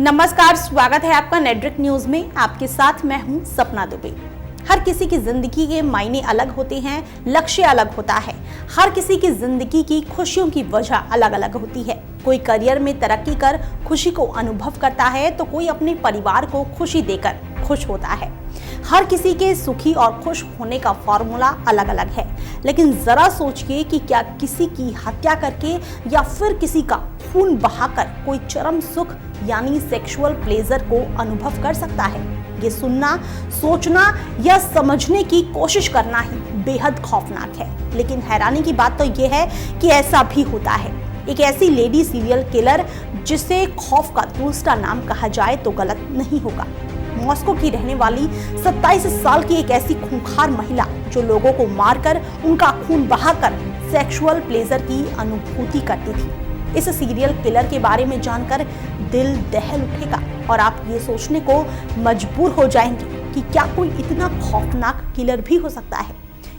नमस्कार, स्वागत है आपका नेटवर्क न्यूज में। आपके साथ मैं हूं सपना दुबे। हर किसी की जिंदगी के मायने अलग होते हैं, लक्ष्य अलग होता है। हर किसी की जिंदगी की खुशियों की वजह अलग अलग होती है। कोई करियर में तरक्की कर खुशी को अनुभव करता है तो कोई अपने परिवार को खुशी देकर खुश होता है। हर किसी के सुखी और खुश होने का फॉर्मूला अलग अलग है, लेकिन जरा सोचिए कि क्या किसी की हत्या करके या फिर किसी का खून बहाकर कोई चरम सुख यानी सेक्सुअल प्लेजर को अनुभव कर सकता है? ये सुनना, सोचना या समझने की कोशिश करना ही बेहद खौफनाक है। लेकिन हैरानी की बात तो ये है कि ऐसा भी होता है। एक ऐसी लेडी सीरियल किलर जिसे खौफ का दूसरा नाम कहा जाए तो गलत नहीं होगा। मॉस्को की रहने वाली 27 साल की एक ऐसी खूंखार महिला जो लोगों को मारकर उनका खून बहाकर सेक्सुअल प्लेजर की अनुभूति करती थी। इस सीरियल किलर के बारे में जानकर दिल दहल उठेगा और आप ये सोचने को मजबूर हो जाएंगे कि क्या कोई इतना खौफनाक किलर भी हो सकता है।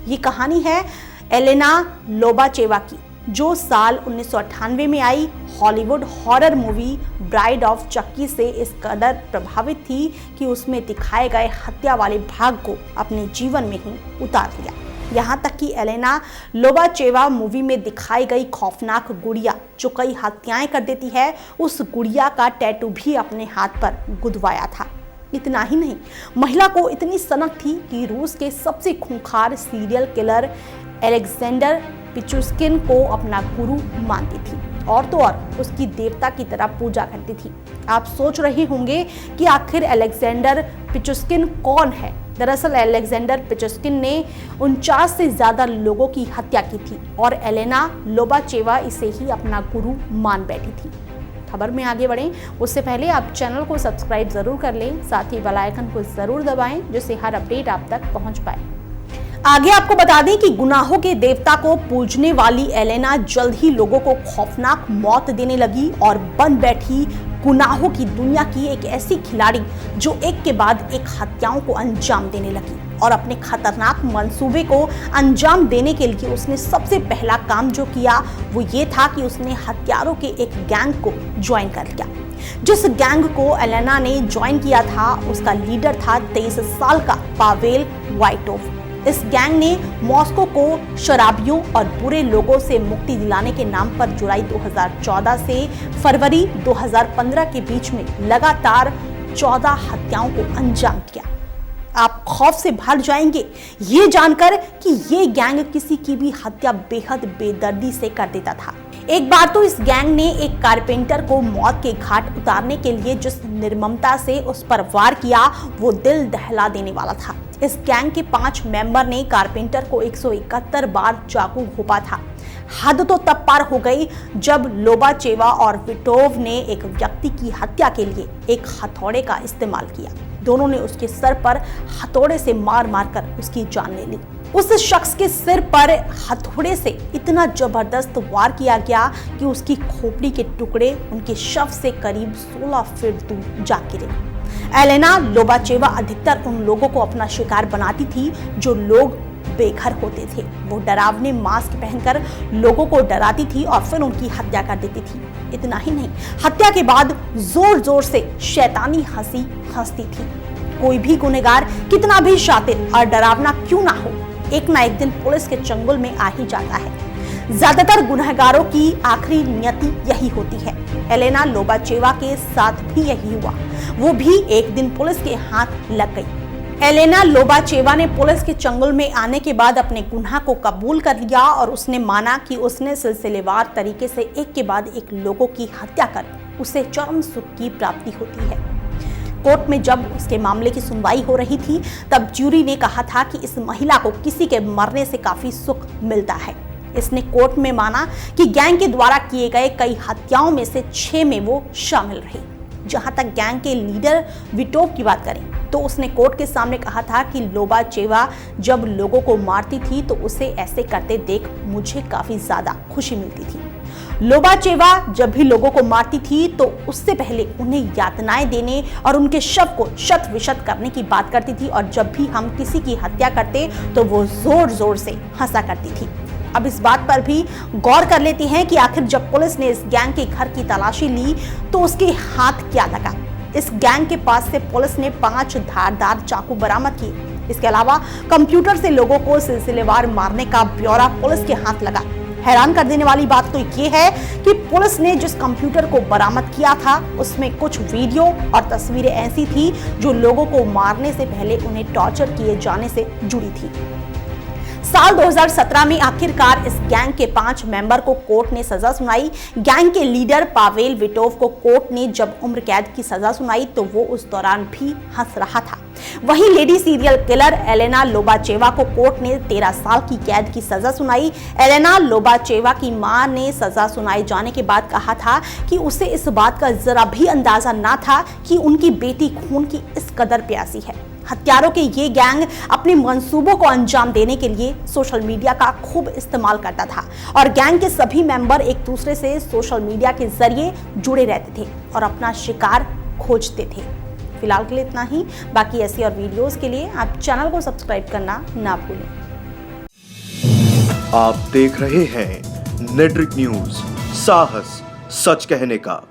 ये कहानी है एलेना लोबाचेवा की, जो साल 1998 में आई Hollywood horror movie bride of Chucky से इस कदर प्रभावित थी कि उसमें दिखाए गए हत्या वाले भाग को अपने जीवन में ही उतार लिया। यहाँ तक कि एलेना लोबाचेवा मूवी में दिखाई गई खौफनाक गुड़िया जो कई हत्याएं कर देती है, उस गुड़िया का टैटू भी अपने हाथ पर गुदवाया था। इतना ही नहीं, महिला को इतनी सनक थी कि रूस के सबसे खूंखार सीरियल किलर अलेक्जेंडर पिचुस्किन को अपना गुरु मानती थी और तो और उसकी देवता की तरह पूजा करती थी। आप सोच रहे होंगे कि आखिर अलेक्जेंडर पिचुस्किन कौन है। दरअसल अलेक्जेंडर पिचुस्किन ने 49 से ज्यादा लोगों की हत्या की थी और एलेना लोबाचेवा इसे ही अपना गुरु मान बैठी थी। खबर में आगे बढ़ें उससे पहले आप चैनल को सब्सक्राइब जरूर कर लें, साथ ही बेल आइकन को जरूर दबाएं जिससे हर अपडेट आप तक पहुंच पाए। आगे आपको बता दें कि गुनाहों के देवता को पूजने वाली एलेना जल्द ही लोगों को खौफनाक मौत देने लगी और बन बैठी गुनाहों की दुनिया की एक ऐसी खिलाड़ी जो एक के बाद एक हत्याओं को अंजाम देने लगी। और अपने खतरनाक मंसूबे को अंजाम देने के लिए उसने सबसे पहला काम जो किया वो ये था कि उसने हत्यारों के एक गैंग को ज्वाइन कर लिया। जिस गैंग को एलेना ने ज्वाइन किया था उसका लीडर था 23 साल का पावेल वाइटोव। इस गैंग ने मॉस्को को शराबियों और बुरे लोगों से मुक्ति दिलाने के नाम पर जुलाई 2014 से फरवरी 2015 के बीच में लगातार 14 हत्याओं को अंजाम दिया। आप खौफ से भर जाएंगे ये जानकर कि ये गैंग किसी की भी हत्या बेहद बेदर्दी से कर देता था। एक बार तो इस गैंग ने एक कारपेंटर को मौत के घाट उतारने के लिए जिस निर्ममता से उस पर वार किया वो दिल दहला देने वाला था। इस गैंग के 5 मेंबर ने कारपेंटर को 171 बार चाकू घोंपा था। हद तो तब पार हो गई जब लोबाचेवा और विटोव ने एक व्यक्ति की हत्या के लिए एक हथौड़े का इस्तेमाल किया। दोनों ने उसके सर पर हथौड़े से मार मार कर उसकी जान ले ली। उस शख्स के सिर पर हथौड़े से इतना जबरदस्त वार किया गया कि उसकी खोपड़ी के टुकड़े उनके शव से करीब 16 फीट दूर जा गिरे। एलेना लोबाचेवा अधिकतर उन लोगों को अपना शिकार बनाती थी जो लोग बेघर होते थे। वो डरावने मास्क पहनकर लोगों को डराती थी और फिर उनकी हत्या कर देती थी। इतना ही नहीं, हत्या के बाद जोर जोर से शैतानी हंसी हंसती थी। कोई भी गुनहगार कितना भी शातिर और डरावना क्यों ना हो, एक ना एक दिन पुलिस के चंगुल में आ ही जाता है। ज्यादातर गुनहगारों की आखिरी नियति यही होती है। एलेना लोबाचेवा के साथ भी यही हुआ। वो भी एक दिन पुलिस के हाथ लग गई। एलेना लोबाचेवा ने पुलिस के चंगुल में आने के बाद अपने गुनाह को कबूल कर लिया और उसने माना कि उसने सिलसिलेवार तरीके से एक के बाद एक लोगों की हत्या कर उसे चरम सुख की प्राप्ति होती है। कोर्ट में जब उसके मामले की सुनवाई हो रही थी तब ज्यूरी ने कहा था कि इस महिला को किसी के मरने से काफी सुख मिलता है। इसने कोर्ट में माना कि गैंग के द्वारा किए गए कई हत्याओं में से 6 में वो शामिल रही। जहां तक गैंग के लीडर विटोव की बात करें तो उसने कोर्ट के सामने कहा था कि लोबाचेवा जब लोगों को मारती थी तो उसे ऐसे करते देख मुझे काफी ज्यादा खुशी मिलती थी। लोबाचेवा जब भी लोगों को मारती थी तो उससे पहले उन्हें यातनाएं देने और उनके शव को शत विशत करने की बात करती थी और जब भी हम किसी की हत्या करते तो वो जोर जोर से हंसा करती थी। अब इस बात पर भी गौर कर लेते हैं कि आखिर जब पुलिस ने इस गैंग के घर की तलाशी ली तो उसके हाथ क्या लगा। इस गैंग के पास से पुलिस ने 5 धारदार चाकू बरामद किए। इसके अलावा कंप्यूटर से लोगों को सिलसिलेवार मारने का ब्यौरा पुलिस के हाथ लगा। हैरान कर देने वाली बात तो ये है कि पुलिस ने जिस कंप्यूटर को बरामद किया था उसमें कुछ वीडियो और तस्वीरें ऐसी थी जो लोगों को मारने से पहले उन्हें टॉर्चर किए जाने से जुड़ी थी। साल 2017 में आखिरकार इस गैंग के 5 मेंबर को कोर्ट ने सजा सुनाई। गैंग के लीडर पावेल विटोव को कोर्ट ने जब उम्र कैद की सजा सुनाई तो वो उस दौरान भी हंस रहा था। वहीं लेडी सीरियल किलर एलेना लोबाचेवा को कोर्ट ने 13 साल की कैद की सजा सुनाई। एलेना लोबाचेवा की मां ने सजा सुनाए जाने के बाद कहा था कि उसे इस बात का जरा भी अंदाजा ना था कि उनकी बेटी खून की इस कदर प्यासी है। हत्यारों के ये गैंग अपने मंसूबों को अंजाम देने के लिए सोशल मीडिया का खूब इस्तेमाल करता था और गैंग के सभी मेंबर एक दूसरे से सोशल मीडिया के जरिए जुड़े रहते थे और अपना शिकार खोजते थे। फिलहाल के लिए इतना ही। बाकी ऐसी और वीडियोस के लिए आप चैनल को सब्सक्राइब करना ना भूलें। आप देख रहे हैं नेट्रिक न्यूज, साहस सच कहने का।